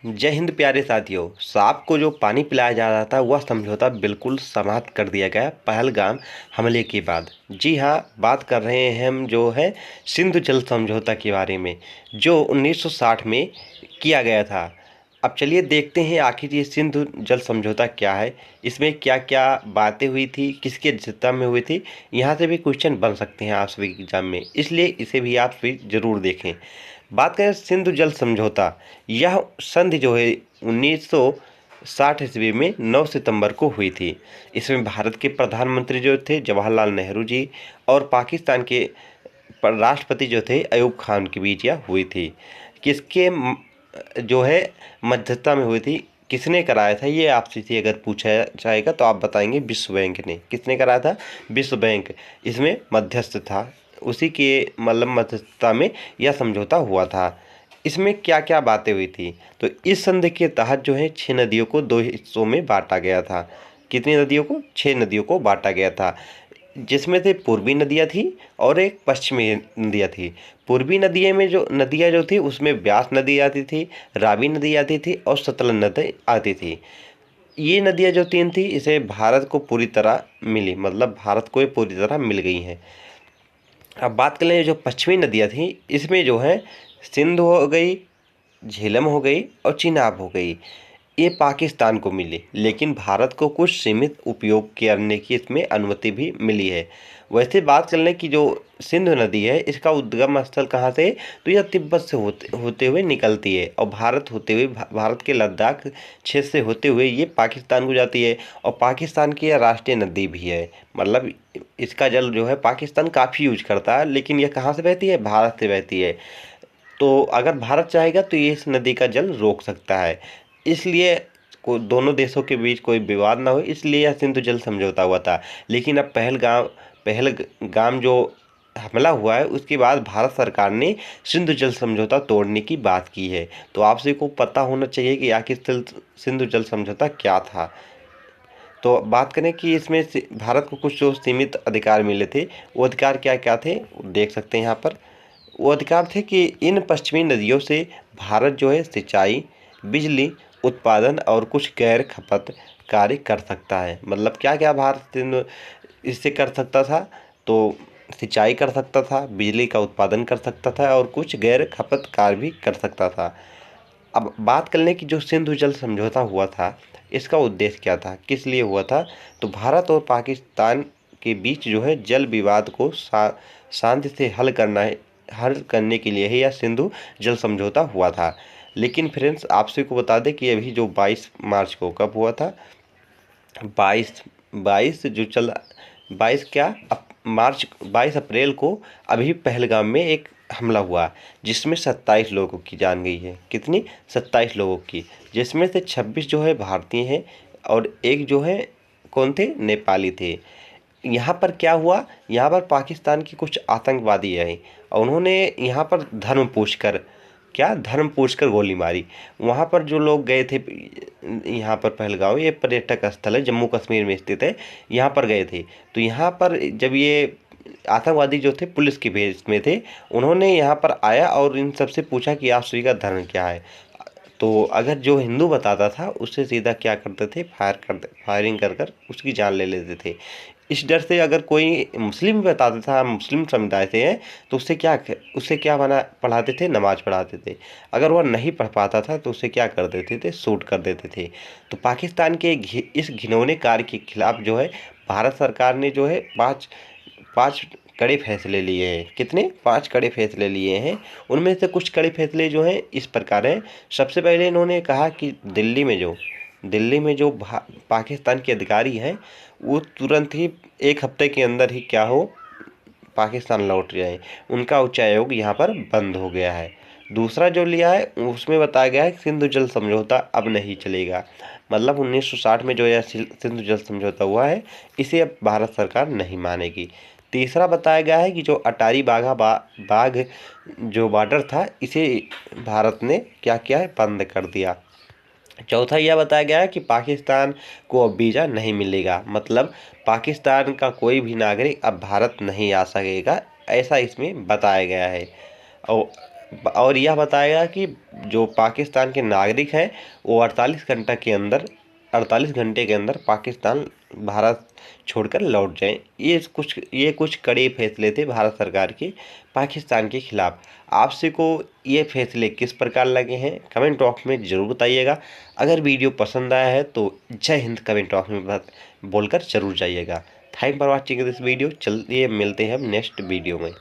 जय हिंद प्यारे साथियों। सांप को जो पानी पिलाया जा रहा था वह समझौता बिल्कुल समाप्त कर दिया गया पहलगाम हमले के बाद। जी हाँ, बात कर रहे हैं हम जो है सिंधु जल समझौता के बारे में, जो 1960 में किया गया था। अब चलिए देखते हैं आखिर ये सिंधु जल समझौता क्या है, इसमें क्या क्या बातें हुई थी, किसकी अध्यक्षता में हुई थी। यहाँ से भी क्वेश्चन बन सकते हैं आप सभी एग्जाम में, इसलिए इसे भी आप सभी जरूर देखें। बात करें सिंधु जल समझौता, यह संधि जो है 1960 ईस्वी में 9 सितंबर को हुई थी। इसमें भारत के प्रधानमंत्री जो थे जवाहरलाल नेहरू जी और पाकिस्तान के राष्ट्रपति जो थे अयूब खान के बीच यह हुई थी। किसके जो है मध्यस्थता में हुई थी, किसने कराया था, ये आपसे से अगर पूछा जाएगा तो आप बताएंगे विश्व बैंक ने। किसने कराया था? विश्व बैंक इसमें मध्यस्थ था, उसी के मतलब मध्यस्थता में यह समझौता हुआ था। इसमें क्या क्या बातें हुई थी? तो इस संधि के तहत जो है 6 नदियों को 2 हिस्सों में बांटा गया था। कितनी नदियों को? 6 नदियों को बांटा गया था, जिसमें से पूर्वी नदियाँ थी और एक पश्चिमी नदियाँ थी। पूर्वी नदियों में जो नदियाँ जो थी उसमें ब्यास नदी आती थी, रावी नदी आती थी और सतलज नदी आती थी। ये नदियाँ जो 3 थी इसे भारत को पूरी तरह मिली, मतलब भारत को ये पूरी तरह मिल गई हैं। अब बात कर लें जो पश्चिमी नदियाँ थी, इसमें जो है सिंधु हो गई, झेलम हो गई और चिनाब हो गई, ये पाकिस्तान को मिली, लेकिन भारत को कुछ सीमित उपयोग करने की इसमें अनुमति भी मिली है। वैसे बात कर लें कि जो सिंधु नदी है इसका उद्गम स्थल कहाँ से है, तो यह तिब्बत से होते हुए निकलती है और भारत होते हुए भारत के लद्दाख क्षेत्र से होते हुए ये पाकिस्तान को जाती है। और पाकिस्तान की यह राष्ट्रीय नदी भी है, मतलब इसका जल जो है पाकिस्तान काफ़ी यूज करता है, लेकिन यह कहाँ से बहती है? भारत से बहती है। तो अगर भारत चाहेगा तो ये इस नदी का जल रोक सकता है, इसलिए दोनों देशों के बीच कोई विवाद ना हो, इसलिए यह सिंधु जल समझौता हुआ था। लेकिन अब पहलगाम जो हमला हुआ है उसके बाद भारत सरकार ने सिंधु जल समझौता तोड़ने की बात की है। तो आपसे को पता होना चाहिए कि आखिर सिंधु जल समझौता क्या था। तो बात करें कि इसमें भारत को कुछ जो सीमित अधिकार मिले थे, वो अधिकार क्या क्या थे देख सकते हैं यहाँ पर। वो अधिकार थे कि इन पश्चिमी नदियों से भारत जो है सिंचाई, बिजली उत्पादन और कुछ गैर खपत कार्य कर सकता है। मतलब क्या क्या भारत इससे कर सकता था? तो सिंचाई कर सकता था, बिजली का उत्पादन कर सकता था और कुछ गैर खपत कार्य भी कर सकता था। अब बात कर लें कि जो सिंधु जल समझौता हुआ था इसका उद्देश्य क्या था, किस लिए हुआ था? तो भारत और पाकिस्तान के बीच जो है जल विवाद को शांति से हल करने के लिए ही यह सिंधु जल समझौता हुआ था। लेकिन फ्रेंड्स आपसे को बता दें कि अभी जो 22 मार्च को कब हुआ था, 22 22 जो चल 22 क्या मार्च 22 अप्रैल को अभी पहलगाम में एक हमला हुआ, जिसमें 27 लोगों की जान गई है। कितनी? 27 लोगों की, जिसमें से 26 जो है भारतीय हैं और एक जो है कौन थे? नेपाली थे। यहाँ पर क्या हुआ, यहाँ पर पाकिस्तान के कुछ आतंकवादी आए और उन्होंने यहाँ पर धर्म पूछकर गोली मारी। वहाँ पर जो लोग गए थे, यहाँ पर पहलगाम ये पर्यटक स्थल है, जम्मू कश्मीर में स्थित है, यहाँ पर गए थे। तो यहाँ पर जब ये आतंकवादी जो थे पुलिस के भेष में थे, उन्होंने यहाँ पर आया और इन सबसे पूछा कि आप सभी का धर्म क्या है। तो अगर जो हिंदू बताता था उससे सीधा क्या करते थे? फायरिंग कर कर उसकी जान ले लेते थे। इस डर से अगर कोई मुस्लिम बताता था मुस्लिम समुदाय से है तो उससे क्या बना पढ़ाते थे? नमाज पढ़ाते थे। अगर वह नहीं पढ़ पाता था तो उसे क्या कर देते थे? शूट कर देते थे। तो पाकिस्तान के इस घिनौने कार्य के खिलाफ जो है भारत सरकार ने जो है पाँच कड़े फैसले लिए हैं। कितने? 5 कड़े फैसले लिए हैं। उनमें से कुछ कड़े फैसले जो हैं इस प्रकार हैं। सबसे पहले इन्होंने कहा कि दिल्ली में जो पाकिस्तान के अधिकारी हैं वो तुरंत ही 1 हफ्ते के अंदर ही क्या हो, पाकिस्तान लौट जाए। उनका उच्चायोग यहाँ पर बंद हो गया है। दूसरा जो लिया है उसमें बताया गया है कि सिंधु जल समझौता अब नहीं चलेगा, मतलब 1960 में जो यह सिंधु जल समझौता हुआ है इसे अब भारत सरकार नहीं मानेगी। तीसरा बताया गया है कि जो अटारी बाघ जो बॉर्डर था इसे भारत ने क्या किया है? बंद कर दिया। चौथा यह बताया गया है कि पाकिस्तान को अब वीज़ा नहीं मिलेगा, मतलब पाकिस्तान का कोई भी नागरिक अब भारत नहीं आ सकेगा, ऐसा इसमें बताया गया है। और और यह बताएगा कि जो पाकिस्तान के नागरिक हैं वो 48 घंटे के अंदर पाकिस्तान भारत छोड़कर लौट जाएं। ये कुछ कड़े फैसले थे भारत सरकार के पाकिस्तान के खिलाफ। आपसे को ये फैसले किस प्रकार लगे हैं कमेंट बॉक्स में ज़रूर बताइएगा। अगर वीडियो पसंद आया है तो जय हिंद कमेंट बॉक्स में बोलकर ज़रूर जाइएगा। Thank for watching this video. चलिए मिलते हैं हम नेक्स्ट वीडियो में।